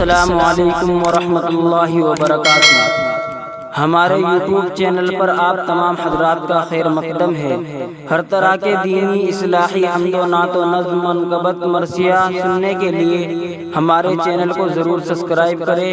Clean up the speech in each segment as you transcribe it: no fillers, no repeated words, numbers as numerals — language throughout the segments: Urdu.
السلام علیکم ورحمۃ اللہ وبرکاتہ۔ ہمارے یوٹیوب چینل پر آپ تمام حضرات کا خیر مقدم ہے۔ ہر طرح کے دینی اصلاحی حمد و نعت و نظم منقبت مرثیہ سننے کے لیے ہمارے چینل کو ضرور سبسکرائب کریں،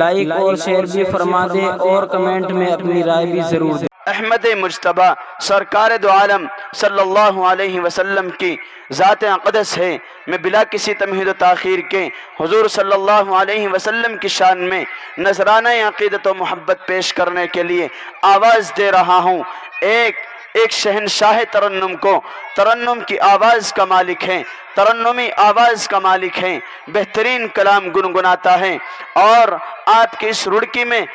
لائک اور شیئر بھی فرما دیں اور کمنٹ میں اپنی رائے بھی ضرور دیں۔ احمد مجتبیٰ سرکار دو عالم صلی اللہ علیہ وسلم کی ذات اقدس ہے۔ میں بلا کسی تمہید و تاخیر کے حضور صلی اللہ علیہ وسلم کی شان میں نذرانہ عقیدت و محبت پیش کرنے کے لیے آواز دے رہا ہوں۔ ایک شہنشاہ ترنم کو ترنم کی آواز کا مالک ہے، ترنمی آواز کا مالک ہے، بہترین کلام گنگناتا ہے اور آپ کی اس رڑکی میں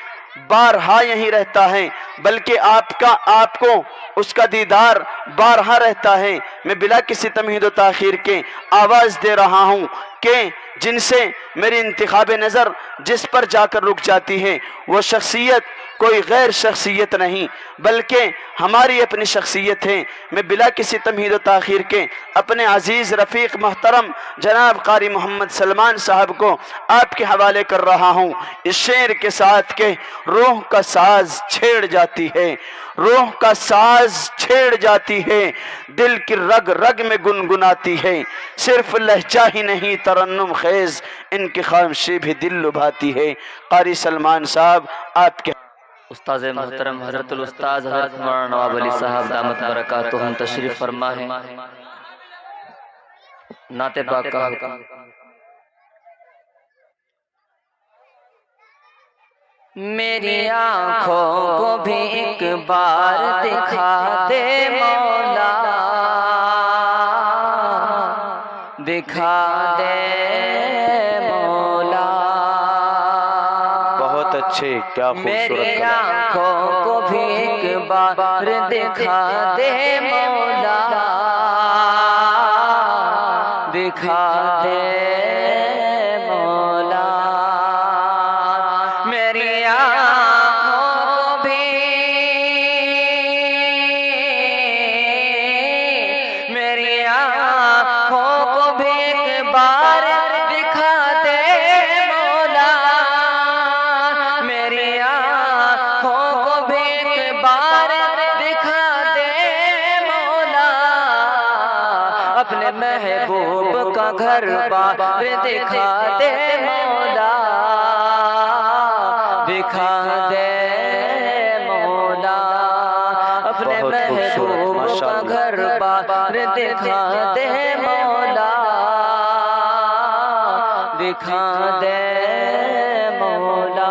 بارہا یہی رہتا ہے، بلکہ آپ کو اس کا دیدار بارہا رہتا ہے۔ میں بلا کسی تمہید و تاخیر کے آواز دے رہا ہوں کہ جن سے میری انتخاب نظر جس پر جا کر رک جاتی ہے وہ شخصیت کوئی غیر شخصیت نہیں بلکہ ہماری اپنی شخصیت ہے۔ میں بلا کسی تمہید و تاخیر کے اپنے عزیز رفیق محترم جناب قاری محمد سلمان صاحب کو آپ کے حوالے کر رہا ہوں اس شعر کے ساتھ کہ روح کا ساز چھیڑ جاتی ہے، روح کا ساز چھیڑ جاتی ہے، دل کی رگ رگ میں گنگناتی ہے، صرف لہجہ ہی نہیں ترنم خیز ان کی خاموشی بھی دل لبھاتی ہے۔ قاری سلمان صاحب آپ کے استاذ محترم حضرت الاستاذ حضرت مولانا نواب علی صاحب دامت برکاتہم تشریف فرما ہے۔ نعت پاک کا حکم۔ میری آنکھوں کو بھی ایک بار دکھا دے مولا، دکھا دے مولا۔ بہت اچھے، کیا خوبصورت میری کلام۔ آنکھوں کو بھی ایک بار دکھا دے مولا، دکھا دے مولا۔ میری آنکھوں کو بھی، میری آنکھوں کو بھی ایک بار دکھا دے مولا، میری آنکھوں کو بھی ایک بار دکھا دے مولا۔ اپنے محبوب کا گھر بار دکھا دے مولا، دکھا دے مولا۔ اپنے محبوب کا گھر بار دکھا دے مولا، دکھا دے مولا۔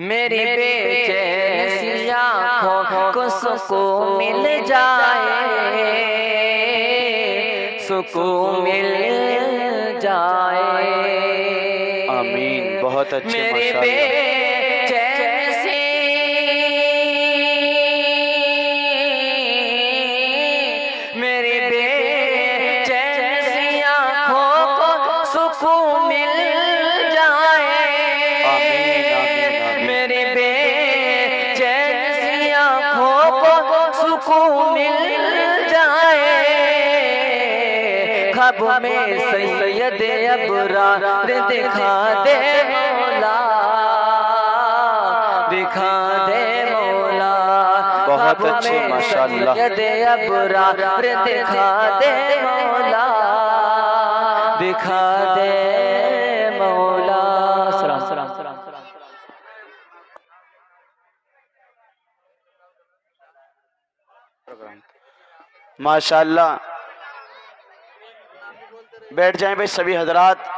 میری بے چین سی آنکھوں کو سکون مل جائے، سکون مل جائے۔ آمین، بہت اچھے، میری ماشاء بے اللہ۔ چین سی، میری بے چین سی آنکھوں کو سکون مل جائے، آمین، آمین، آمین۔ میری بے چین سی آنکھوں کو سکون مل جائے۔ خواب میں سید ابرار دکھا دے مولا، دکھا دے مولا۔ بہت اچھے، ماشاءاللہ۔ سید ابرار دکھا دے مولا، دکھا دے مولا۔ سلام سلام سلام۔ ماشاءاللہ، بیٹھ جائیں بھائی سبھی حضرات۔